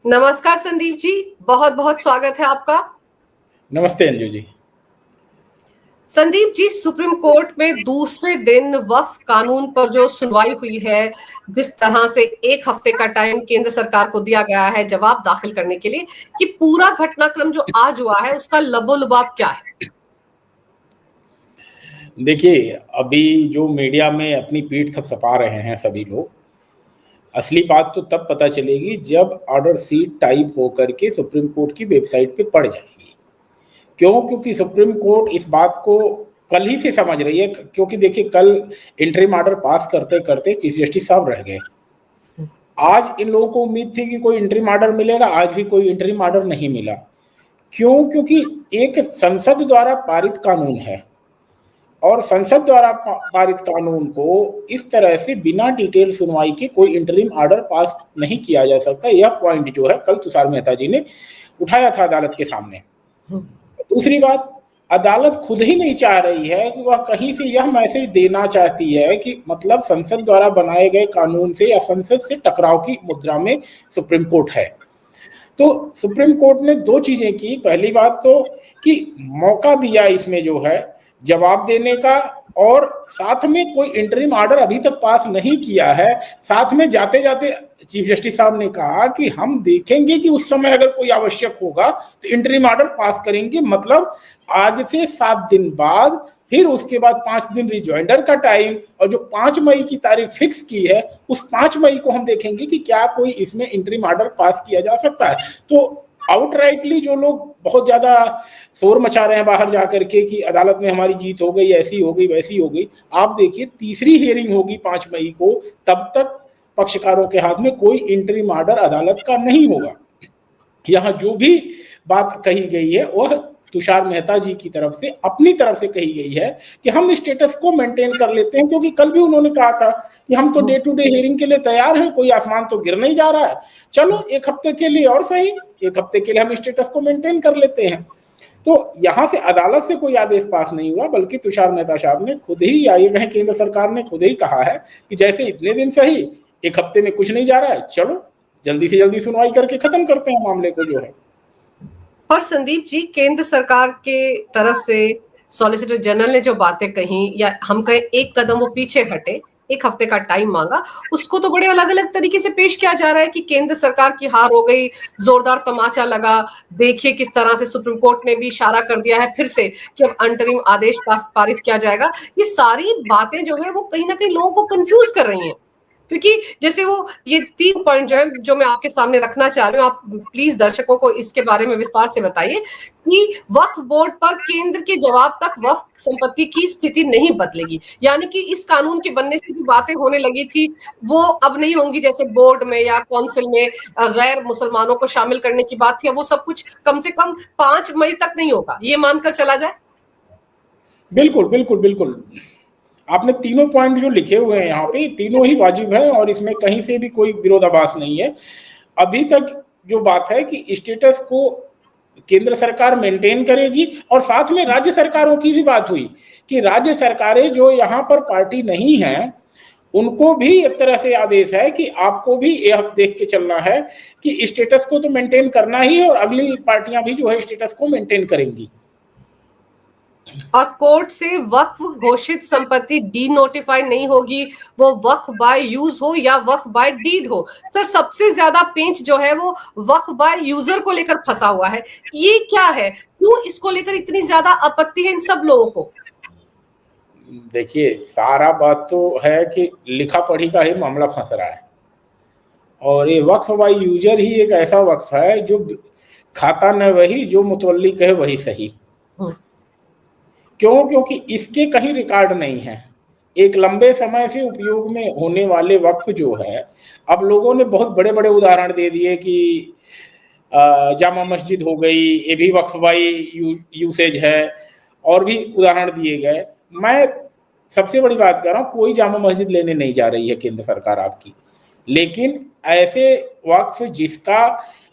नमस्कार संदीप जी, बहुत बहुत स्वागत है आपका। नमस्ते अंजू जी। संदीप जी, सुप्रीम कोर्ट में दूसरे दिन वक्फ कानून पर जो सुनवाई हुई है, जिस तरह से एक हफ्ते का टाइम केंद्र सरकार को दिया गया है जवाब दाखिल करने के लिए, कि पूरा घटनाक्रम जो आज हुआ है उसका लबोलुबाब क्या है? देखिए, अभी जो मीडिया में अपनी पीठ थपथपा रहे हैं सभी लोग, असली बात तो तब पता चलेगी जब ऑर्डर सीट टाइप होकर के सुप्रीम कोर्ट की वेबसाइट पे पड़ जाएगी। क्यों? क्योंकि सुप्रीम कोर्ट इस बात को कल ही से समझ रही है। क्योंकि देखिए, कल इंटरिम ऑर्डर पास करते करते चीफ जस्टिस साहब रह गए। आज इन लोगों को उम्मीद थी कि कोई इंटरिम ऑर्डर मिलेगा, आज भी कोई इंटरिम ऑर्डर नहीं मिला। क्यों? क्योंकि एक संसद द्वारा पारित कानून है और संसद द्वारा पारित कानून को इस तरह से बिना डिटेल सुनवाई के कोई इंटरिम ऑर्डर पास नहीं किया जा सकता। यह पॉइंट जो है कल तुषार मेहता जी ने उठाया था अदालत के सामने। दूसरी बात, अदालत खुद ही नहीं चाह रही है कि वह कहीं से यह मैसेज देना चाहती है कि मतलब संसद द्वारा बनाए गए कानून से या संसद से टकराव की मुद्रा में सुप्रीम कोर्ट है। तो सुप्रीम कोर्ट ने दो चीजें की। पहली बात तो कि मौका दिया इसमें जो है जवाब देने का, और साथ में कोई इंटरिम ऑर्डर अभी तक पास नहीं किया है। साथ में जाते जाते चीफ जस्टिस साहब ने कहा कि हम देखेंगे कि उस समय अगर कोई आवश्यक होगा तो इंटरिम ऑर्डर पास करेंगे। मतलब आज से 7 दिन बाद, फिर उसके बाद 5 दिन रिजॉइंडर का टाइम, और जो 5 मई की तारीख फिक्स की है उस 5 मई को हम देखेंगे कि क्या कोई इसमें इंटरिम ऑर्डर पास किया जा सकता है। तो आउटराइटली जो लोग बहुत ज्यादा शोर मचा रहे हैं बाहर जाकर के कि अदालत में हमारी जीत हो गई, ऐसी हो गई, वैसी हो गई, आप देखिए तीसरी हियरिंग होगी 5 मई को, तब तक पक्षकारों के हाथ में कोई इंटरिम ऑर्डर अदालत का नहीं होगा। यहाँ जो भी बात कही गई है वह तुषार मेहता जी की तरफ से, अपनी तरफ से कही गई है कि हम स्टेटस को मेंटेन कर लेते हैं। क्योंकि कल भी उन्होंने कहा था कि हम तो डे टू डे हियरिंग के लिए तैयार हैं, कोई आसमान तो गिर नहीं जा रहा है, चलो एक हफ्ते के लिए और सही, एक हफ्ते के लिए हम स्टेटस को मेंटेन कर लेते हैं। तो यहाँ से अदालत से कोई आदेश पास नहीं हुआ, बल्कि तुषार मेहता साहब ने खुद ही, या ये कहें केंद्र सरकार ने खुद ही कहा है कि जैसे इतने दिन सही, एक हफ्ते में कुछ नहीं जा रहा है, चलो जल्दी से जल्दी सुनवाई करके खत्म करते हैं मामले को जो है। और संदीप जी, केंद्र सरकार के तरफ से सॉलिसिटर जनरल ने जो बातें कही, या हम कहें एक कदम वो पीछे हटे, एक हफ्ते का टाइम मांगा, उसको तो बड़े अलग अलग तरीके से पेश किया जा रहा है कि केंद्र सरकार की हार हो गई, जोरदार तमाचा लगा। देखिए किस तरह से सुप्रीम कोर्ट ने भी इशारा कर दिया है फिर से कि अब अंतरिम आदेश पारित किया जाएगा। ये सारी बातें जो है वो कहीं ना कहीं लोगों को कंफ्यूज कर रही हैं। क्योंकि जैसे वो ये 3 पॉइंट जो है जो मैं आपके सामने रखना चाह रही हूँ, आप प्लीज दर्शकों को इसके बारे में विस्तार से बताइए कि वक्फ बोर्ड पर केंद्र के जवाब तक वक्फ संपत्ति की स्थिति नहीं बदलेगी। यानी कि इस कानून के बनने से जो बातें होने लगी थी वो अब नहीं होंगी, जैसे बोर्ड में या काउंसिल में गैर मुसलमानों को शामिल करने की बात थी, वो सब कुछ कम से कम 5 मई तक नहीं होगा, ये मानकर चला जाए। बिल्कुल बिल्कुल बिल्कुल, आपने तीनों पॉइंट जो लिखे हुए हैं यहाँ पे, तीनों ही वाजिब है और इसमें कहीं से भी कोई विरोधाभास नहीं है। अभी तक जो बात है कि स्टेटस को केंद्र सरकार मेंटेन करेगी, और साथ में राज्य सरकारों की भी बात हुई कि राज्य सरकारें जो यहाँ पर पार्टी नहीं है उनको भी एक तरह से आदेश है कि आपको भी यह देख के चलना है कि स्टेटस को तो मेंटेन करना ही है, और अगली पार्टियां भी जो है स्टेटस को मेंटेन करेंगी। और कोर्ट से वक्फ घोषित संपत्ति डी नोटिफाई नहीं होगी, वो वक्फ बाय यूज हो या वक्फ बाय डीड हो। सर, सबसे ज्यादा पेंच जो है वो वक्फ बाय यूजर को लेकर फंसा हुआ है। ये क्या है, क्यों इसको लेकर इतनी ज्यादा आपत्ति है इन सब लोगों को? देखिए, सारा बात तो है कि लिखा पढ़ी का ही मामला फंस रहा है, और ये वक्फ बाय यूजर ही एक ऐसा वक्फ है जो खाता न वही जो मुतवल्ली कहे वही सही। क्यों? क्योंकि इसके कहीं रिकॉर्ड नहीं है। एक लंबे समय से उपयोग में होने वाले वक्फ जो है, अब लोगों ने बहुत बड़े बड़े उदाहरण दे दिए कि जामा मस्जिद हो गई, ये भी वक्फ बाई यूसेज है, और भी उदाहरण दिए गए। मैं सबसे बड़ी बात कर रहा हूँ, कोई जामा मस्जिद लेने नहीं जा रही है केंद्र सरकार आपकी, लेकिन ऐसे वक्फ जिसका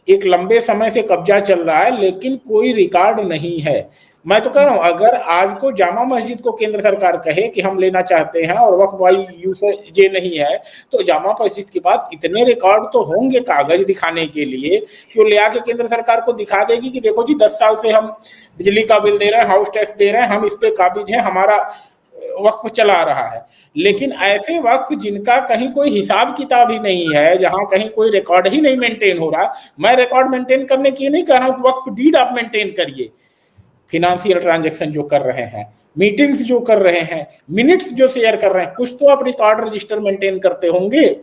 एक लंबे समय से कब्जा चल रहा है लेकिन कोई रिकॉर्ड नहीं है, मैं तो कह रहा हूं, अगर आज को जामा मस्जिद को केंद्र सरकार कहे कि हम लेना चाहते हैं और वक्फ बाई यूसेज ये नहीं है, तो जामा मस्जिद के बाद इतने रिकॉर्ड तो होंगे कागज दिखाने के लिए कि वो ले आके केंद्र सरकार को दिखा देगी कि देखो जी 10 साल से हम बिजली का बिल दे रहे हैं, हाउस टैक्स दे रहे हैं, हम इस पे काबिज है, हमारा वक्फ चला रहा है। लेकिन ऐसे वक्फ जिनका कहीं कोई हिसाब किताब ही नहीं है, जहां कहीं कोई रिकॉर्ड ही नहीं मेंटेन हो रहा, मैं रिकॉर्ड मेंटेन करने की नहीं कह रहा हूं, वक्फ डीड आप मेंटेन करिए, फिनेंशियल ट्रांजैक्शन जो कर रहे हैं, मीटिंग्स जो कर रहे हैं, मिनट्स जो शेयर कर रहे हैं, कुछ तो आप रिकॉर्ड रजिस्टर मेंटेन करते होंगे।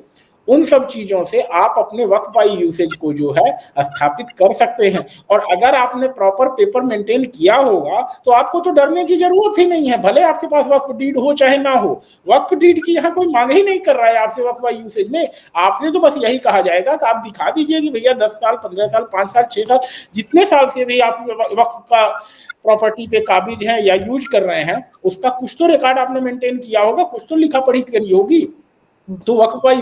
उन सब चीजों से आप अपने वक्फ बाई यूसेज को जो है स्थापित कर सकते हैं। और अगर आपने प्रॉपर पेपर मेंटेन किया होगा तो आपको तो डरने की जरूरत ही नहीं है, भले आपके पास वक्फ डीड हो चाहे ना हो। वक्फ डीड की यहाँ कोई मांग ही नहीं कर रहा है आपसे वक्फ बाई यूसेज में। आपसे तो बस यही कहा जाएगा कि आप दिखा दीजिए कि भैया 10 साल 15 साल 5 साल 6 साल जितने साल से भी आप वक्फ का प्रॉपर्टी पे काबिज हैं या यूज कर रहे हैं, उसका कुछ तो रिकॉर्ड आपने मेंटेन किया होगा, कुछ तो लिखा पढ़ी करी होगी। तो वक्फ बाई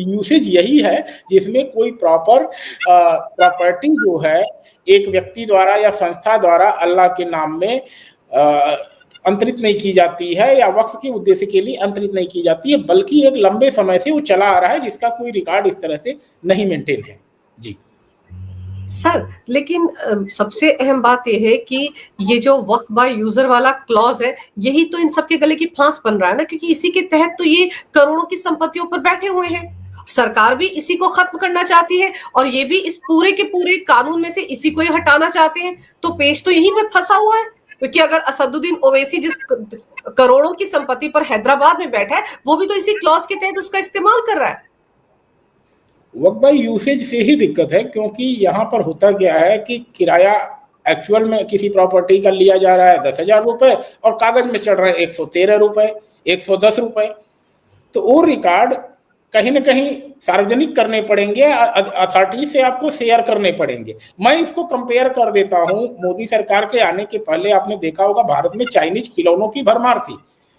यूसेज यही है जिसमें कोई प्रॉपर प्रॉपर्टी जो है एक व्यक्ति द्वारा या संस्था द्वारा अल्लाह के नाम में अंतरित नहीं की जाती है या वक्फ के उद्देश्य के लिए अंतरित नहीं की जाती है, बल्कि एक लंबे समय से वो चला आ रहा है जिसका कोई रिकॉर्ड इस तरह से नहीं मेंटेन है। जी सर, लेकिन सबसे अहम बात यह है कि ये जो वक्फ बाय यूजर वाला क्लॉज है, यही तो इन सबके गले की फांस बन रहा है ना, क्योंकि इसी के तहत तो ये करोड़ों की संपत्तियों पर बैठे हुए हैं। सरकार भी इसी को खत्म करना चाहती है और ये भी इस पूरे के पूरे कानून में से इसी को ही हटाना चाहते हैं। तो पेश तो यहीं पे फंसा हुआ है, क्योंकि अगर असदुद्दीन ओवैसी जिस करोड़ों की संपत्ति पर हैदराबाद में बैठा है, वो भी तो इसी क्लॉज के तहत उसका इस्तेमाल कर रहा है। वक्फ बाई यूसेज से ही दिक्कत है, क्योंकि यहाँ पर होता क्या है कि किराया एक्चुअल में किसी प्रॉपर्टी का लिया जा रहा है 10,000 रुपए और कागज में चढ़ रहे हैं 113 रुपए 110 रुपए। तो वो रिकॉर्ड कहीं ना कहीं सार्वजनिक करने पड़ेंगे, अथॉरिटी से आपको शेयर करने पड़ेंगे। मैं इसको कंपेयर कर देता हूँ, मोदी सरकार के आने के पहले आपने देखा होगा भारत में चाइनीज खिलौनों की भरमार थी,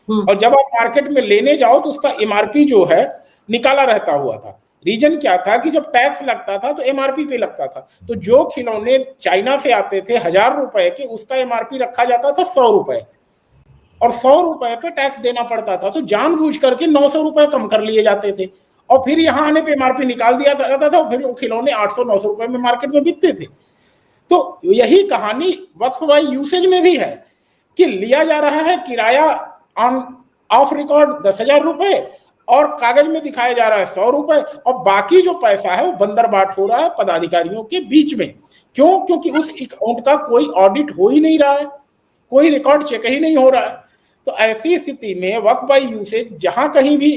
और जब आप मार्केट में लेने जाओ तो उसका एमआरपी जो है निकाला रहता हुआ था। रीजन क्या था कि जब टैक्स लगता था तो एमआरपी पे लगता था, तो जो खिलौने चाइना से आते थे 1,000 रुपए के, उसका एमआरपी रखा जाता था 100 रुपए, और 100 रुपए पे टैक्स देना पड़ता था। तो जानबूझ करके 900 रुपए कम कर लिए जाते थे और फिर यहाँ आने पे एमआरपी निकाल दिया जाता था, फिर वो खिलौने 800-900 रुपए में मार्केट में बिकते थे। तो यही कहानी वक्फ बाई यूसेज में भी है कि लिया जा रहा है किराया ऑन ऑफ रिकॉर्ड 10,000 रुपए और कागज में दिखाया जा रहा है 100 रुपए, और बाकी जो पैसा है वो बंदरबाट हो रहा है पदाधिकारियों के बीच में। क्यों? क्योंकि उस अकाउंट का कोई ऑडिट हो ही नहीं रहा है, कोई रिकॉर्ड चेक ही नहीं हो रहा है। तो ऐसी स्थिति में वक्फ बाई यूसेज जहां कहीं भी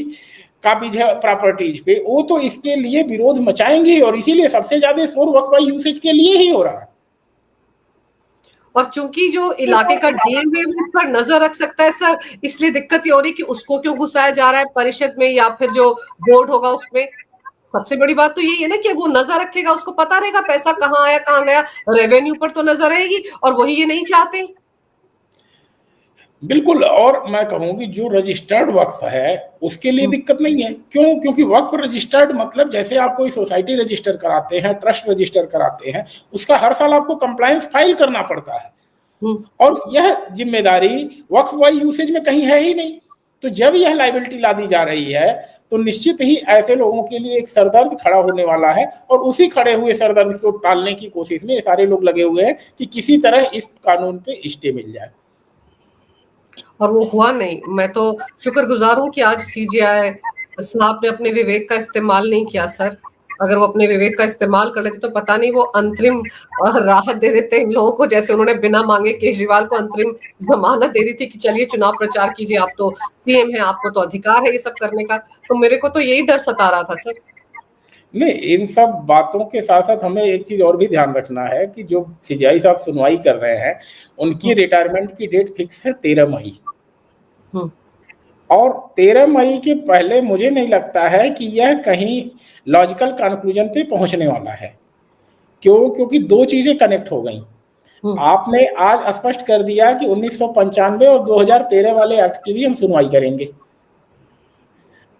काबिज है प्रॉपर्टीज पे, वो तो इसके लिए विरोध मचाएंगे, और इसीलिए सबसे ज्यादा शोर वक्फ बाई यूसेज के लिए ही हो रहा है। और चूंकि जो इलाके का डीएम है वो उस पर नजर रख सकता है सर, इसलिए दिक्कत ये हो रही कि उसको क्यों घुसाया जा रहा है परिषद में या फिर जो बोर्ड होगा उसमें। सबसे बड़ी बात तो यही है ना कि वो नजर रखेगा, उसको पता रहेगा पैसा कहाँ आया कहाँ गया, रेवेन्यू पर तो नजर रहेगी, और वही ये नहीं चाहते। बिल्कुल, और मैं कहूँ कि जो रजिस्टर्ड वक्फ है उसके लिए दिक्कत नहीं है। क्यों? क्योंकि वक्फ रजिस्टर्ड मतलब जैसे आप कोई सोसाइटी रजिस्टर कराते हैं, ट्रस्ट रजिस्टर कराते हैं, उसका हर साल आपको कंप्लायंस फाइल करना पड़ता है, और यह जिम्मेदारी वक्फ बाई यूसेज में कहीं है ही नहीं। तो जब यह लायबिलिटी ला दी जा रही है तो निश्चित ही ऐसे लोगों के लिए एक सरदर्द खड़ा होने वाला है, और उसी खड़े हुए सरदर्द को टालने की कोशिश में ये सारे लोग लगे हुए हैं कि किसी तरह इस कानून पे स्टे मिल जाए, और वो हुआ नहीं। मैं तो शुक्रगुजार हूँ कि आज सीजेआई साहब ने अपने विवेक का इस्तेमाल नहीं किया सर। अगर वो अपने विवेक का इस्तेमाल कर लेते तो पता नहीं वो अंतरिम राहत दे देते इन लोगों को, जैसे उन्होंने बिना मांगे केजरीवाल को अंतरिम जमानत दे दी थी कि चलिए चुनाव प्रचार कीजिए, आप तो सीएम हैं, आपको तो अधिकार है ये सब करने का। तो मेरे को तो यही डर सता रहा था सर। नहीं, इन सब बातों के साथ साथ हमें एक चीज और भी ध्यान रखना है कि जो सीजेआई साहब सुनवाई कर रहे हैं उनकी रिटायरमेंट की डेट फिक्स है 13 मई, और 13 मई के पहले मुझे नहीं लगता है कि यह कहीं लॉजिकल कंक्लूजन पे पहुंचने वाला है। क्यों? क्योंकि दो चीजें कनेक्ट हो गई। आपने आज स्पष्ट कर दिया कि 1995 और 2013 वाले एक्ट की भी हम सुनवाई करेंगे।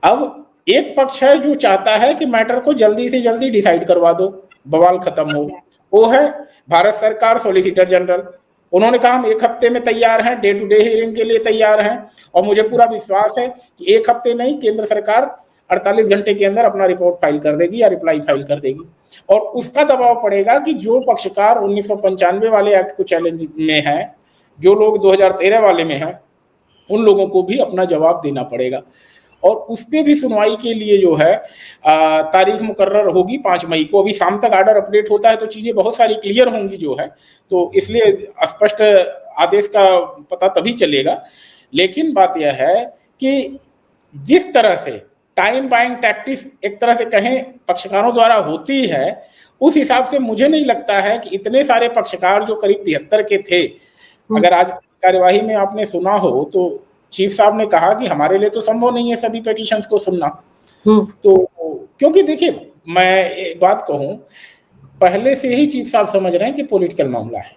अब एक पक्ष है जो चाहता है कि मैटर को जल्दी से जल्दी डिसाइड करवा दो, बवाल खत्म हो, वो है भारत सरकार, सॉलिसिटर जनरल। उन्होंने कहा हम 1 हफ्ते में तैयार हैं, डे टू डे हियरिंग के लिए तैयार हैं, और मुझे पूरा विश्वास है कि 1 हफ्ते नहीं, केंद्र सरकार 48 घंटे के अंदर अपना रिपोर्ट फाइल कर देगी या रिप्लाई फाइल कर देगी, और उसका दबाव पड़ेगा कि जो पक्षकार 1995 वाले एक्ट को चैलेंज में है, जो लोग 2013 वाले में हैं, उन लोगों को भी अपना जवाब देना पड़ेगा। और उस पर भी सुनवाई के लिए जो है तारीख मुकर्रर होगी 5 मई को। अभी शाम तक आर्डर अपडेट होता है तो चीजें बहुत सारी क्लियर होंगी जो है, तो इसलिए स्पष्ट आदेश का पता तभी चलेगा। लेकिन बात यह है कि जिस तरह से टाइम बाइंग टैक्टिस एक तरह से कहें पक्षकारों द्वारा होती है, उस हिसाब से मुझे नहीं लगता है कि इतने सारे पक्षकार जो करीब 73 के थे, अगर आज कार्यवाही में आपने सुना हो तो चीफ साहब ने कहा कि हमारे लिए तो संभव नहीं है सभी पिटीशंस को सुनना। तो क्योंकि देखिए मैं एक बात कहूं, पहले से ही चीफ साहब समझ रहे हैं कि पॉलिटिकल मामला है।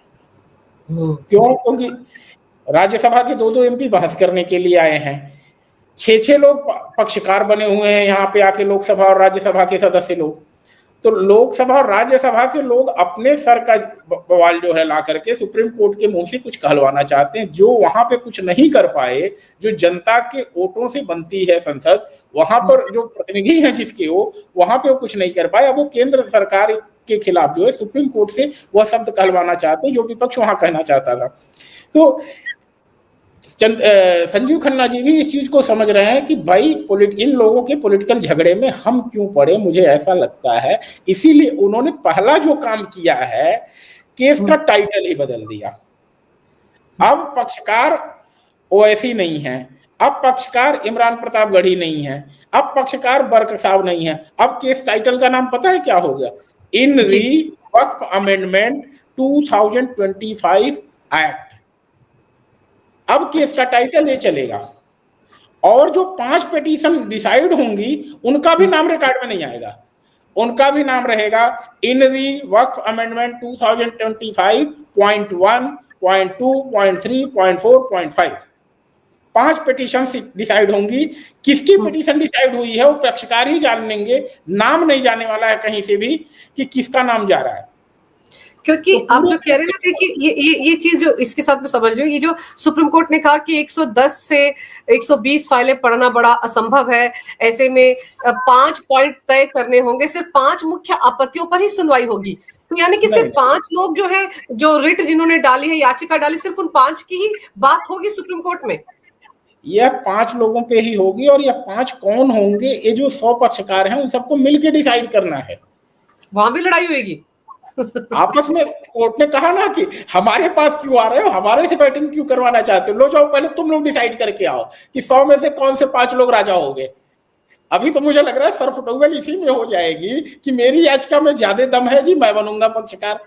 क्यों? क्योंकि राज्यसभा के 2-2 एमपी बहस करने के लिए आए हैं, 6-6 लोग पक्षकार बने हुए हैं यहाँ पे आके, लोकसभा और राज्यसभा के सदस्य लोग। तो लोकसभा और राज्यसभा के लोग अपने सर का बवाल जो है ला करके सुप्रीम कोर्ट के मुंह से कुछ कहलवाना चाहते हैं, जो वहां पे कुछ नहीं कर पाए, जो जनता के वोटों से बनती है संसद, वहां पर जो प्रतिनिधि हैं जिसके वो, वहां पे वो कुछ नहीं कर पाए। अब वो केंद्र सरकार के खिलाफ जो है सुप्रीम कोर्ट से वह शब्द कहलवाना चाहते हैं जो विपक्ष वहां कहना चाहता था। तो संजीव खन्ना जी भी इस चीज को समझ रहे हैं कि भाई इन लोगों के पॉलिटिकल झगड़े में हम क्यों पड़े, मुझे ऐसा लगता है। इसीलिए उन्होंने पहला जो काम किया है, केस का टाइटल ही बदल दिया। अब पक्षकार ओवैसी नहीं है, अब पक्षकार इमरान प्रताप गढ़ी नहीं है, अब पक्षकार बर्क साहब नहीं है। अब केस टाइटल का नाम पता है क्या हो गया? इन री वक्फ अमेंडमेंट 2025 एक्ट। अब केस का टाइटल ये चलेगा, और जो 5 पिटीशन डिसाइड होंगी उनका भी नाम रिकॉर्ड में नहीं आएगा, उनका भी नाम रहेगा इन री वक्फ अमेंडमेंट 2025.1, .2, .3, .4, .5। 5 पिटीशन डिसाइड होंगी। किसकी पिटीशन डिसाइड हुई है वो पक्षकार ही जान लेंगे, नाम नहीं जाने वाला है कहीं से भी कि किसका नाम जा रहा है। क्योंकि तो आप जो कह रहे हैं ना, देखिए ये चीज जो इसके साथ में समझ रही हूँ, ये जो सुप्रीम कोर्ट ने कहा कि 110 से 120 फाइलें पढ़ना बड़ा असंभव है, ऐसे में 5 पॉइंट तय करने होंगे, सिर्फ 5 मुख्य आपत्तियों पर ही सुनवाई होगी। तो यानी कि सिर्फ 5 लोग जो है, जो रिट जिन्होंने डाली है, याचिका डाली, सिर्फ उन 5 की ही बात होगी सुप्रीम कोर्ट में। यह 5 लोगों पे ही होगी, और यह 5 कौन होंगे? ये जो 100 पक्षकार हैं उन सबको मिलकर डिसाइड करना है। वहां भी लड़ाई होगी आपस में। कोर्ट ने कहा ना कि हमारे पास क्यों आ रहे हो, हमारे से बैटिंग क्यों करवाना चाहते हो, लो जाओ पहले तुम लोग डिसाइड करके आओ कि 100 में से कौन से 5 लोग राजा हो गए। अभी तो मुझे लग रहा है सरफटोगल इसी में हो जाएगी कि मेरी याचिका में ज्यादा दम है जी, मैं बनूंगा पक्षकार।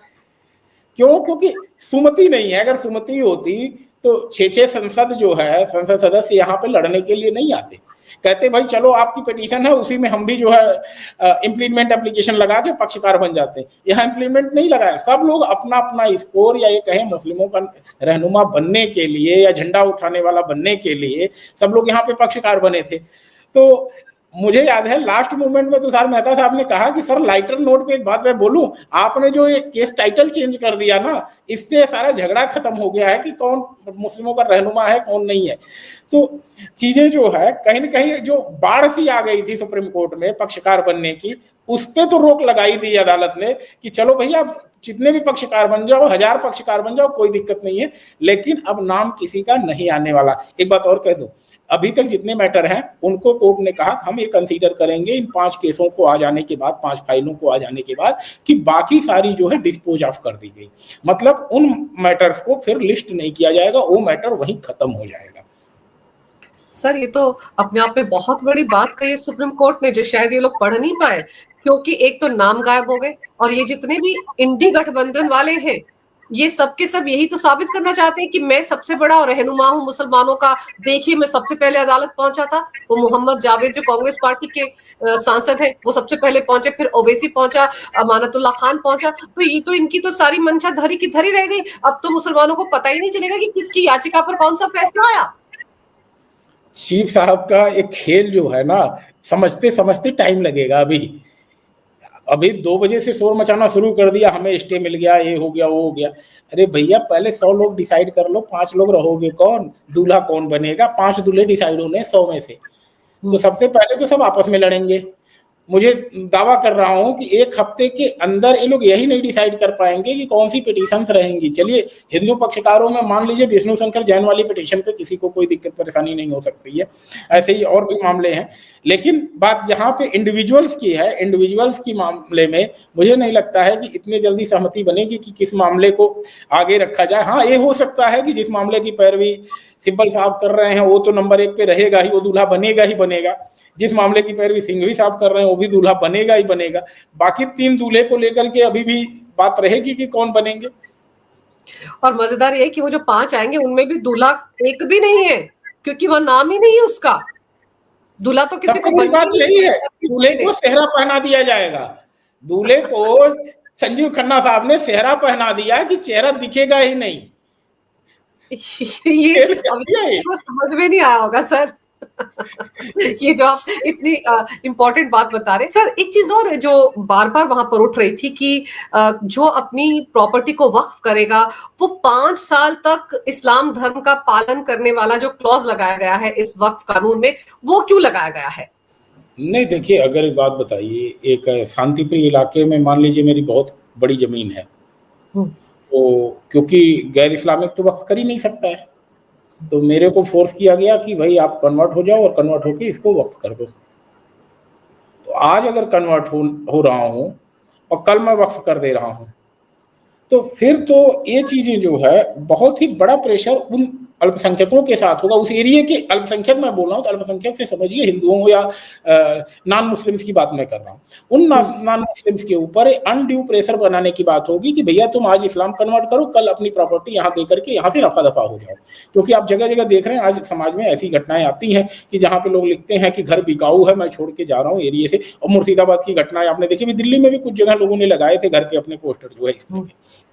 क्यों? क्योंकि सुमति नहीं है। अगर सुमति होती तो 6-6 संसद जो है, संसद सदस्य यहाँ पे लड़ने के लिए नहीं आते, कहते भाई चलो आपकी पिटीशन है, उसी में हम भी जो है इम्प्लीमेंट एप्लीकेशन लगा के पक्षकार बन जाते हैं। यहाँ इम्प्लीमेंट नहीं लगाया, सब लोग अपना अपना स्कोर, या ये कहें मुस्लिमों का रहनुमा बनने के लिए या झंडा उठाने वाला बनने के लिए सब लोग यहाँ पे पक्षकार बने थे। तो मुझे याद है लास्ट मोमेंट में तुषार मेहता साहब ने कहा कि सर लाइटर नोट पे एक बात मैं बोलूं, आपने जो ये केस टाइटल चेंज कर दिया ना, इससे सारा झगड़ा खत्म हो गया है कि कौन मुस्लिमों का रहनुमा है कौन नहीं है। तो चीजें जो है कहीं ना कहीं जो बाढ़ सी आ गई थी सुप्रीम कोर्ट में पक्षकार बनने की, उस पर तो रोक लगाई दी अदालत ने कि चलो भैया जितने भी पक्षकार बन जाओ, 1000 पक्षकार बन जाओ, कोई दिक्कत नहीं है, लेकिन अब नाम किसी का नहीं आने वाला। एक बात और कह दूं, अभी तक जितने मैटर हैं उनको कोर्ट ने कहा हम ये कंसीडर करेंगे इन 5 केसों को आ जाने के बाद, 5 फाइलों को आ जाने के बाद, कि बाकी सारी जो है डिस्पोज ऑफ कर दी गई। मतलब उन मैटर्स को फिर लिस्ट नहीं किया जाएगा, वो मैटर वहीं खत्म हो जाएगा। सर ये तो अपने आप में बहुत बड़ी बात कही सुप्रीम कोर्ट ने, जो शायद ये लोग पढ़ नहीं पाए, क्योंकि एक तो नाम गायब हो गए, और ये जितने भी इंडी गठबंधन वाले हैं ये सब के सब यही तो साबित करना चाहते हैं कि मैं सबसे बड़ा रहनुमा हूं मुसलमानों का। देखिए मैं सबसे पहले अदालत पहुंचा था, वो मोहम्मद जावेद जो कांग्रेस पार्टी के सांसद हैं वो सबसे पहले पहुंचे, फिर ओवैसी पहुंचा, अमानतुल्ला खान पहुंचा। तो ये तो इनकी तो सारी मंशा धरी की धरी रह गई। अब तो मुसलमानों को पता ही नहीं चलेगा कि किसकी याचिका पर कौन सा फैसला आया। चीफ साहब का एक खेल जो है ना, समझते समझते टाइम लगेगा अभी। अभी 2 बजे से शोर मचाना शुरू कर दिया, हमें स्टे मिल गया, ये हो गया, वो हो गया। अरे भैया पहले 100 लोग डिसाइड कर लो, 5 लोग रहोगे कौन, दूल्हा कौन बनेगा, 5 दूल्हे डिसाइड होने 100 में से। तो सबसे पहले तो सब आपस में लड़ेंगे। मुझे दावा कर रहा हूं कि 1 हफ्ते के अंदर ये लोग यही नहीं डिसाइड कर पाएंगे कि कौन सी पिटीशंस रहेंगी। चलिए हिंदू पक्षकारों में मान लीजिए विष्णु शंकर जैन वाली पिटीशन पे किसी को कोई दिक्कत परेशानी नहीं हो सकती है, ऐसे ही और भी मामले हैं। लेकिन बात जहां पे इंडिविजुअल्स की है, इंडिविजुअल्स की मामले में मुझे नहीं लगता है कि इतने जल्दी सहमति बनेगी कि किस मामले को आगे रखा जाए। हाँ, ये हो सकता है कि जिस मामले की पैरवी सिब्बल साहब कर रहे हैं वो तो नंबर 1 पे रहेगा ही, वो दूल्हा बनेगा ही बनेगा। जिस मामले की पैरवी सिंघवी साहब कर रहे हैं वो भी दूल्हा बनेगा ही बनेगा। बाकी 3 दूल्हे को लेकर के अभी भी बात रहेगी कि कौन बनेंगे। और मजेदार ये कि वो जो 5 आएंगे उनमें भी दूल्हा एक भी नहीं है, क्योंकि वह नाम ही नहीं है उसका। दूल्हा तो किसी को सबसे बड़ी बात यही है, दूल्हे को सेहरा पहना दिया जाएगा। दूल्हे को संजीव खन्ना साहब ने सेहरा पहना दिया कि चेहरा दिखेगा ही नहीं। ये अभी तो समझ में नहीं आया होगा सर। ये जो आप इतनी इम्पोर्टेंट बात बता रहे हैं सर, एक चीज और जो बार बार वहां पर उठ रही थी कि जो अपनी प्रॉपर्टी को वक्फ करेगा वो 5 साल तक इस्लाम धर्म का पालन करने वाला जो क्लॉज लगाया गया है इस वक्फ कानून में, वो क्यों लगाया गया है? नहीं देखिए, अगर एक बात बताइए, एक शांतिप्रिय इलाके में मान लीजिए मेरी बहुत बड़ी जमीन है, तो क्योंकि गैर इस्लामिक तो वक्फ कर ही नहीं सकता है, तो मेरे को फोर्स किया गया कि भाई आप कन्वर्ट हो जाओ और कन्वर्ट होके इसको वक्फ कर दो। तो आज अगर कन्वर्ट हो रहा हूं और कल मैं वक्फ कर दे रहा हूं, तो फिर तो ये चीजें जो है बहुत ही बड़ा प्रेशर उन अल्पसंख्यकों के साथ होगा। उस एरिया के अल्पसंख्यक मैं बोल रहा हूँ तो अल्पसंख्यक से समझिए हिंदुओं या नॉन मुस्लिम्स की बात मैं कर रहा हूँ, उन नॉन मुस्लिम्स के ऊपर अनड्यू प्रेशर बनाने की बात होगी कि भैया तुम आज इस्लाम कन्वर्ट करो, कल अपनी प्रॉपर्टी यहाँ दे करके यहाँ से रफा दफा हो जाओ। क्योंकि आप जगह जगह देख रहे हैं आज समाज में ऐसी घटनाएं आती हैं कि जहाँ पे लोग लिखते हैं कि घर बिकाऊ है, मैं छोड़ के जा रहा हूँ एरिया से। और मुर्शिदाबाद की घटनाएं आपने देखी भी, दिल्ली में भी कुछ जगह लोगों ने लगाए थे घर पे अपने पोस्टर जो है इस तरह के।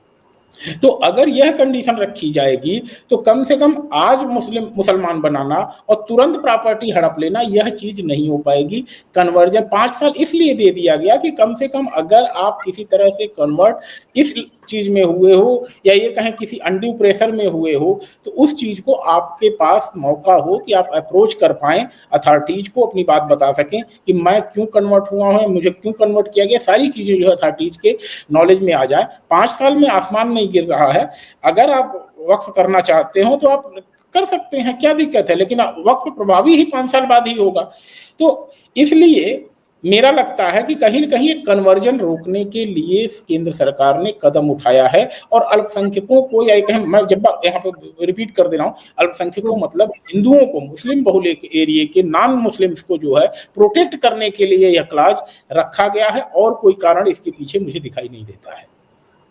तो अगर यह कंडीशन रखी जाएगी तो कम से कम आज मुसलमान बनाना और तुरंत प्रॉपर्टी हड़प लेना यह चीज नहीं हो पाएगी। कन्वर्जन 5 साल इसलिए दे दिया गया कि कम से कम अगर आप किसी तरह से कन्वर्ट इस चीज में हुए हो या ये कहें किसी अनड्यू प्रेशर में हुए हो, तो उस चीज को आपके पास मौका हो कि आप अप्रोच कर पाएं अथॉरिटीज को, अपनी बात बता सकें कि मैं क्यों कन्वर्ट हुआ हूं, मुझे क्यों कन्वर्ट किया गया, सारी चीजें जो है अथॉरिटीज के नॉलेज में आ जाए। 5 साल में आसमान नहीं गिर रहा है। अगर आप वक्फ करना चाहते हो तो आप कर सकते हैं, क्या दिक्कत है, लेकिन वक्फ प्रभावी ही 5 साल बाद ही होगा। तो इसलिए मेरा लगता है कि कहीं न कहीं कन्वर्जन रोकने के लिए केंद्र सरकार ने कदम उठाया है। और अल्पसंख्यकों को, या कहें, मैं जब यहाँ पे रिपीट कर दे रहा हूँ, अल्पसंख्यकों मतलब हिंदुओं को, मुस्लिम बहुल एरिया के नॉन मुस्लिम्स को जो है प्रोटेक्ट करने के लिए यह क्लॉज रखा गया है, और कोई कारण इसके पीछे मुझे दिखाई नहीं देता है।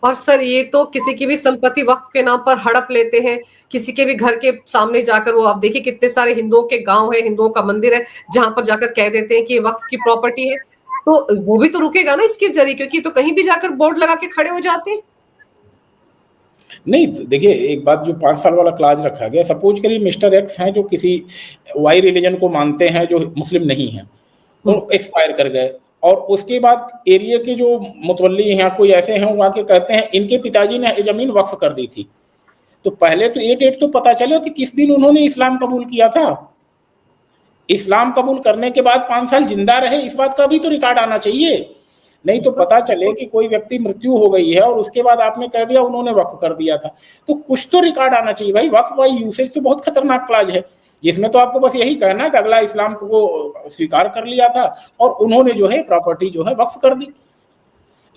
और सर ये तो किसी की भी संपत्ति वक्फ के नाम पर हड़प लेते हैं, किसी के भी घर के सामने जाकर, वो आप देखिए कितने सारे हिंदुओं के गांव है, हिंदुओं का मंदिर है, जहां पर जाकर कह देते हैं कि ये वक्फ की प्रॉपर्टी है। तो वो भी तो रुकेगा ना इसके जरिए, क्योंकि तो कहीं भी जाकर बोर्ड लगा के खड़े हो जाते हैं। नहीं देखिए, एक बात, जो 5 साल वाला क्लाज रखा गया, सपोज करिए मिस्टर एक्स हैं जो किसी वाई रिलीजन को मानते हैं जो मुस्लिम नहीं है, तो एक्सपायर कर गए, और उसके बाद एरिया के जो मुतवल्ली हैं कोई ऐसे हैं, वो आके कहते हैं इनके पिताजी ने जमीन वक्फ कर दी थी। तो पहले तो ये डेट तो पता चलो कि किस दिन उन्होंने इस्लाम कबूल किया था। इस्लाम कबूल करने के बाद 5 साल जिंदा रहे, इस बात का भी तो रिकॉर्ड आना चाहिए। नहीं तो पता चले कि कोई व्यक्ति मृत्यु हो गई है और उसके बाद आपने कह दिया उन्होंने वक्फ कर दिया था, तो कुछ तो रिकॉर्ड आना चाहिए भाई। वक्फ बाय यूसेज तो बहुत खतरनाक क्लॉज है, जिसमें तो आपको बस यही कहना है कि अगला इस्लाम को स्वीकार कर लिया था और उन्होंने जो है प्रॉपर्टी जो है वक्फ कर दी।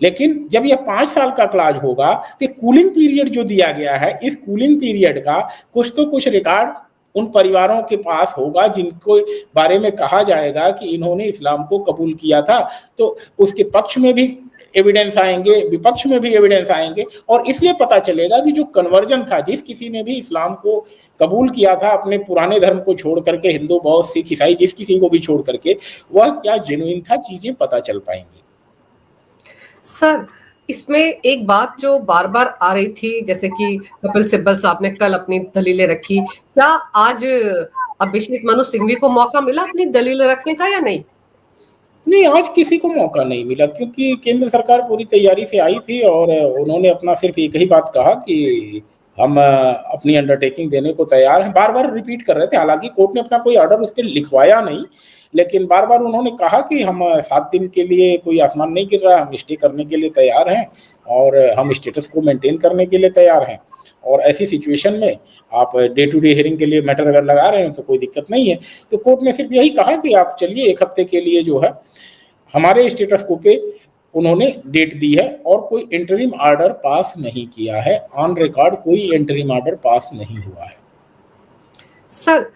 लेकिन जब यह 5 साल का क्लॉज होगा तो कूलिंग पीरियड जो दिया गया है, इस कूलिंग पीरियड का कुछ तो कुछ रिकॉर्ड उन परिवारों के पास होगा जिनको बारे में कहा जाएगा कि इन्होंने इस्लाम को कबूल किया था। तो उसके पक्ष में भी एविडेंस आएंगे, विपक्ष में भी एविडेंस आएंगे, और इसलिए पता चलेगा कि जो कन्वर्जन था, जिस किसी ने भी इस्लाम को कबूल किया था अपने पुराने धर्म को छोड़ करके, हिंदू, बौद्ध, सिख, ईसाई, जिस किसी को भी छोड़ करके, वह क्या जेन्युइन था, चीजें पता चल पाएंगी। सर इसमें एक बात जो बार बार आ रही थी, जैसे कि कपिल सिब्बल साहब ने कल अपनी दलीलें रखी, क्या आज अभिषेक मनु सिंघवी को मौका मिला अपनी दलीलें रखने का या नहीं? नहीं, आज किसी को मौका नहीं मिला क्योंकि केंद्र सरकार पूरी तैयारी से आई थी और उन्होंने अपना सिर्फ एक ही बात कहा कि हम अपनी अंडरटेकिंग देने को तैयार हैं। बार बार रिपीट कर रहे थे, हालांकि कोर्ट ने अपना कोई ऑर्डर उस पर लिखवाया नहीं, लेकिन बार बार उन्होंने कहा कि हम 7 दिन के लिए, कोई आसमान नहीं गिर रहा, हम स्टे करने के लिए तैयार हैं और हम स्टेटस को मेंटेन करने के लिए तैयार हैं। और ऐसी सिचुएशन में आप डे टू डे हियरिंग के लिए मैटर अगर लगा रहे हैं तो कोई दिक्कत नहीं है। तो कोर्ट ने सिर्फ यही कहा कि आप चलिए, 1 हफ्ते के लिए जो है हमारे स्टेटस को पे उन्होंने डेट दी है और कोई इंटरिम ऑर्डर पास नहीं किया है। ऑन रिकॉर्ड कोई इंटरिम ऑर्डर पास नहीं हुआ है। सर,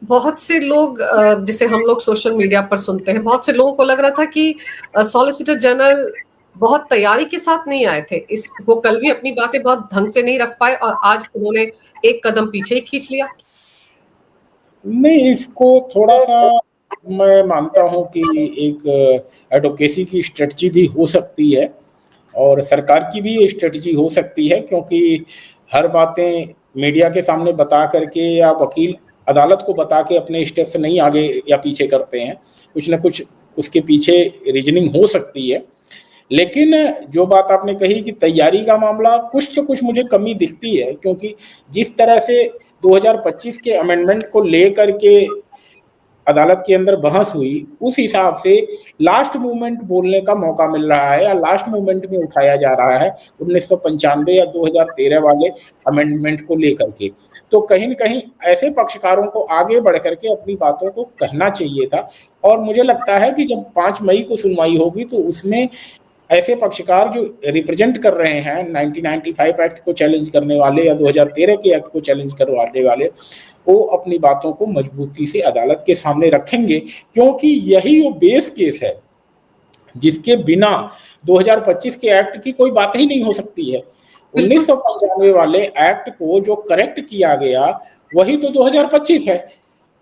बहुत से लोग, जिसे हम लोग सोशल मीडिया पर सुनते हैं, बहुत से लोगों को लग रहा था कि सॉलिसिटर जनरल बहुत तैयारी के साथ नहीं आए थे, वो कल भी अपनी बातें बहुत ढंग से नहीं रख पाए और आज उन्होंने एक कदम पीछे ही खींच लिया। नहीं, इसको थोड़ा सा मैं मानता हूं कि एक एडवोकेसी की स्ट्रेटजी भी हो सकती है और सरकार की भी स्ट्रेटजी हो सकती है, क्योंकि हर बातें मीडिया के सामने बता करके या वकील अदालत को बता के अपने स्टेप्स नहीं आगे या पीछे करते हैं। कुछ ना कुछ उसके पीछे रीजनिंग हो सकती है। लेकिन जो बात आपने कही कि तैयारी का मामला, कुछ तो कुछ मुझे कमी दिखती है, क्योंकि जिस तरह से 2025 के अमेंडमेंट को लेकर के अदालत के अंदर बहस हुई, उस हिसाब से लास्ट मूवमेंट बोलने का मौका मिल रहा है या लास्ट मूवमेंट में उठाया जा रहा है 1995 या 2013 वाले अमेंडमेंट को लेकर के। तो कहीं न कहीं ऐसे पक्षकारों को आगे बढ़ करके अपनी बातों को कहना चाहिए था। और मुझे लगता है कि जब 5 मई को सुनवाई होगी तो उसमें ऐसे पक्षकार जो रिप्रेजेंट कर रहे हैं 1995 एक्ट को चैलेंज करने वाले या 2013 के एक्ट को चैलेंज करवाने वाले, वो अपनी बातों को मजबूती से अदालत के सामने रखेंगे, क्योंकि यही वो बेस केस है जिसके बिना 2025 के एक्ट की कोई बात ही नहीं हो सकती है। 1995 वाले एक्ट को जो करेक्ट किया गया वही तो 2025 है,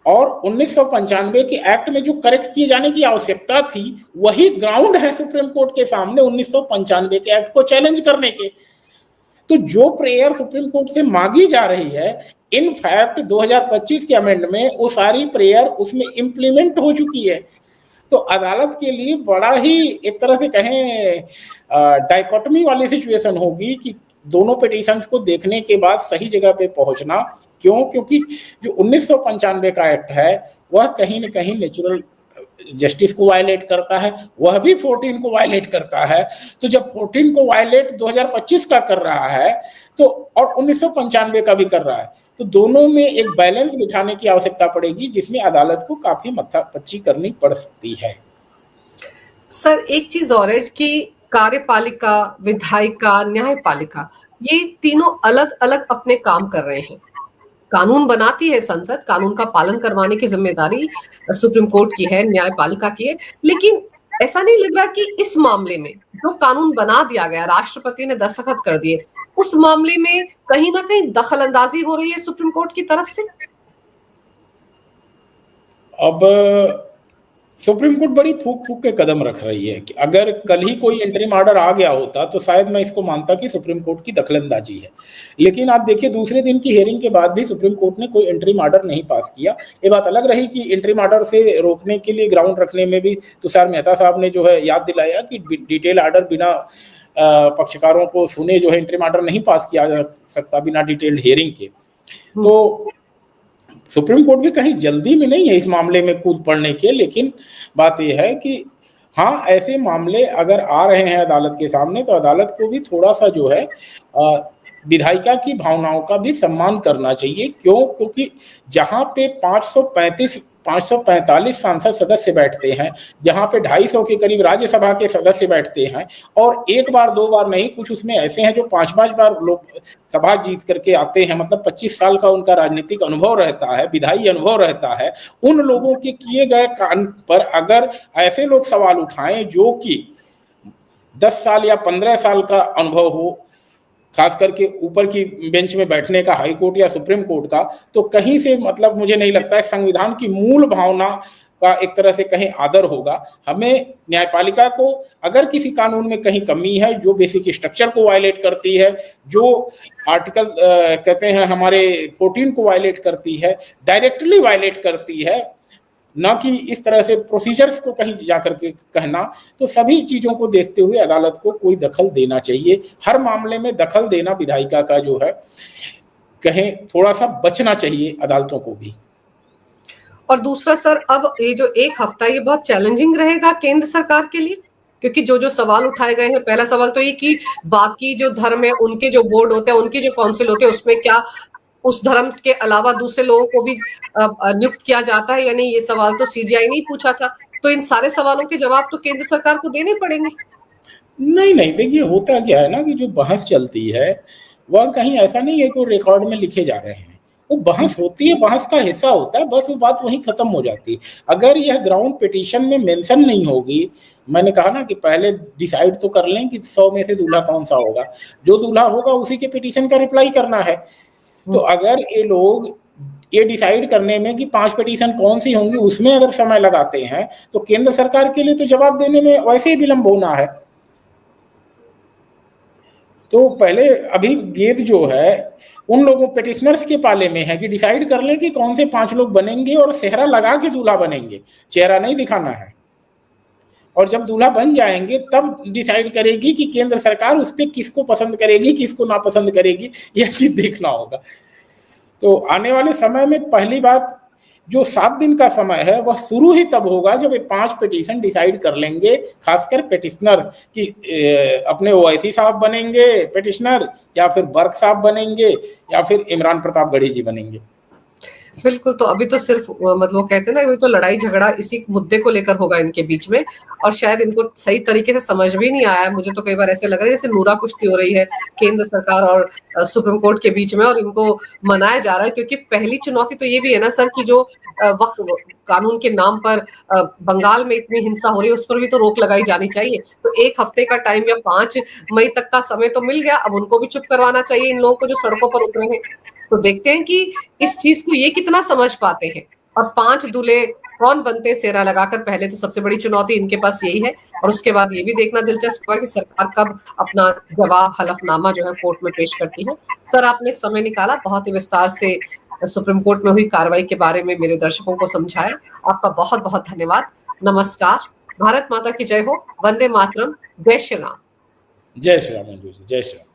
और 1995 के एक्ट में जो करेक्ट किए जाने की आवश्यकता थी वही ग्राउंड है सुप्रीम कोर्ट के सामने 1995 के एक्ट को चैलेंज करने के। तो जो प्रेयर सुप्रीम कोर्ट से मांगी जा रही है, इन फैक्ट 2025 के अमेंड में वो सारी प्रेयर उसमें इम्प्लीमेंट हो चुकी है। तो अदालत के लिए बड़ा ही एक तरह से कहें डाइकोटमी वाली सिचुएशन होगी कि दोनों पिटीशंस को देखने के बाद सही जगह पे पहुंचना। क्यों? क्योंकि जो 1995 का एक्ट है वह कहीं न कहीं नेचुरल जस्टिस को वायलेट करता है, वह भी 14 को वायलेट करता है। तो जब 14 को वायलेट 2025 का कर रहा है तो और 1995 का भी कर रहा है, तो दोनों में एक बैलेंस बिठाने की आवश्यकता पड़ेगी, जिसमें अदालत को काफी मत्थापच्ची करनी पड़ सकती है। सर, एक चीज और है कि कार्यपालिका, विधायिका, न्यायपालिका, ये तीनों अलग अलग अपने काम कर रहे हैं। कानून बनाती है संसद, कानून का पालन करवाने की जिम्मेदारी सुप्रीम कोर्ट की है, न्यायपालिका की है, लेकिन ऐसा नहीं लग रहा कि इस मामले में जो कानून बना दिया गया, राष्ट्रपति ने दस्तखत कर दिए, उस मामले में कहीं ना कहीं दखल अंदाजी हो रही है सुप्रीम कोर्ट की तरफ से। अब सुप्रीम कोर्ट बड़ी फूक फूक के कदम रख रही है कि अगर कल ही कोई इंटरिम ऑर्डर आ गया होता तो शायद मैं इसको मानता कि सुप्रीम कोर्ट की दखलंदाजी है। लेकिन आप देखिए, दूसरे दिन की हियरिंग के बाद भी सुप्रीम कोर्ट ने कोई इंटरिम ऑर्डर नहीं पास किया। ये बात अलग रही कि इंटरिम ऑर्डर से रोकने के लिए ग्राउंड रखने में भी तुषार मेहता साहब ने जो है याद दिलाया कि डिटेल ऑर्डर बिना पक्षकारों को सुने जो है इंटरिम ऑर्डर नहीं पास किया जा सकता बिना डिटेल्ड हियरिंग के। तो सुप्रीम कोर्ट भी कहीं जल्दी में नहीं है इस मामले में कूद पड़ने के। लेकिन बात यह है कि हाँ, ऐसे मामले अगर आ रहे हैं अदालत के सामने तो अदालत को भी थोड़ा सा जो है विधायिका की भावनाओं का भी सम्मान करना चाहिए। क्यों? क्योंकि जहां पे 545 सांसद सदस्य बैठते हैं, जहां पे 250 के करीब राज्यसभा के सदस्य बैठते हैं, और एक बार दो बार नहीं, कुछ उसमें ऐसे हैं जो 5-5 बार लोग सभा जीत करके आते हैं, मतलब 25 साल का उनका राजनीतिक अनुभव रहता है, विधायी अनुभव रहता है। उन लोगों के किए गए काम पर अगर ऐसे लोग सवाल उठाएं जो कि 10 साल या 15 साल का अनुभव हो, खास करके ऊपर की बेंच में बैठने का, हाई कोर्ट या सुप्रीम कोर्ट का, तो कहीं से मतलब मुझे नहीं लगता है संविधान की मूल भावना का एक तरह से कहीं आदर होगा। हमें न्यायपालिका को अगर किसी कानून में कहीं कमी है जो बेसिक स्ट्रक्चर को वायलेट करती है, जो आर्टिकल कहते हैं हमारे 14 को वायलेट करती है, डायरेक्टली वायलेट करती है, ना कि इस तरह से प्रोसीजर्स को कहीं जाकर के कहना। तो सभी चीजों को देखते हुए अदालत को कोई दखल देना चाहिए। हर मामले में दखल देना विधायिका का जो है कहें थोड़ा सा बचना चाहिए अदालतों को भी। और दूसरा सर, अब ये जो एक हफ्ता ये बहुत चैलेंजिंग रहेगा केंद्र सरकार के लिए, क्योंकि जो जो सवाल उठाए गए हैं, पहला सवाल तो ये कि बाकी जो धर्म है उनके जो बोर्ड होते हैं, उनके जो काउंसिल होते हैं, उसमें क्या उस धर्म के अलावा दूसरे लोगों को भी नियुक्त किया जाता है या नहीं, ये सवाल तो सीजीआई ने पूछा था। तो इन सारे सवालों के जवाब तो केंद्र सरकार को देने पड़ेंगे। नहीं नहीं, देखिए होता क्या है ना कि जो बहस चलती है वह कहीं ऐसा नहीं है कि वो रिकॉर्ड में लिखे जा रहे हैं। वो बहस होती है, बहस का हिस्सा होता है, बस वो बात वहीं खत्म हो जाती है। अगर यह ग्राउंड पिटीशन में मेंशन नहीं होगी, मैंने कहा ना कि पहले डिसाइड तो कर लें कि 100 में से दूल्हा कौन सा होगा, जो दूल्हा होगा उसी के पिटीशन का रिप्लाई करना है। तो अगर ये लोग ये डिसाइड करने में कि 5 पिटीशन कौन सी होंगी उसमें अगर समय लगाते हैं, तो केंद्र सरकार के लिए तो जवाब देने में वैसे ही विलंब होना है। तो पहले अभी गेद जो है उन लोगों पिटिशनर्स के पाले में है कि डिसाइड कर लें कि कौन से 5 लोग बनेंगे और सेहरा लगा के दूल्हा बनेंगे, चेहरा नहीं दिखाना है। और जब दूल्हा बन जाएंगे तब डिसाइड करेगी कि केंद्र सरकार उस पर किसको पसंद करेगी, किसको नापसंद करेगी, यह चीज देखना होगा। तो आने वाले समय में पहली बात, जो 7 दिन का समय है वह शुरू ही तब होगा जब ये 5 पिटीशन डिसाइड कर लेंगे, खासकर पिटिशनर्स कि अपने ओवैसी साहब बनेंगे पिटिशनर, या फिर बर्क साहब बनेंगे, या फिर इमरान प्रतापगढ़ी जी बनेंगे। बिल्कुल। तो अभी तो सिर्फ मतलब वो कहते हैं ना, अभी तो लड़ाई झगड़ा इसी मुद्दे को लेकर होगा इनके बीच में, और शायद इनको सही तरीके से समझ भी नहीं आया। मुझे तो कई बार ऐसे लग रहा है जैसे नूरा कुश्ती हो रही है केंद्र सरकार और सुप्रीम कोर्ट के बीच में, और इनको मनाया जा रहा है। क्योंकि पहली चुनौती तो ये भी है ना सर कि जो वक्त कानून के नाम पर बंगाल में इतनी हिंसा हो रही है, उस पर भी तो रोक लगाई जानी चाहिए। तो 1 हफ्ते का टाइम या 5 मई तक का समय तो मिल गया, अब उनको भी चुप करवाना चाहिए इन लोगों को जो सड़कों पर उतरे हैं। तो देखते हैं कि इस चीज को ये कितना समझ पाते हैं, और 5 दूल्हे कौन बनते हैं सेहरा लगाकर। पहले तो सबसे बड़ी चुनौती इनके पास यही है, और उसके बाद ये भी देखना दिलचस्प होगा कि सरकार कब अपना जवाब हलफनामा जो है कोर्ट में पेश करती है। सर, आपने समय निकाला, बहुत ही विस्तार से सुप्रीम कोर्ट में हुई कार्रवाई के बारे में मेरे दर्शकों को समझाया। आपका बहुत बहुत धन्यवाद। नमस्कार। भारत माता की जय हो। वंदे मातरम। जय श्री राम। जय श्री राम। जय श्री राम।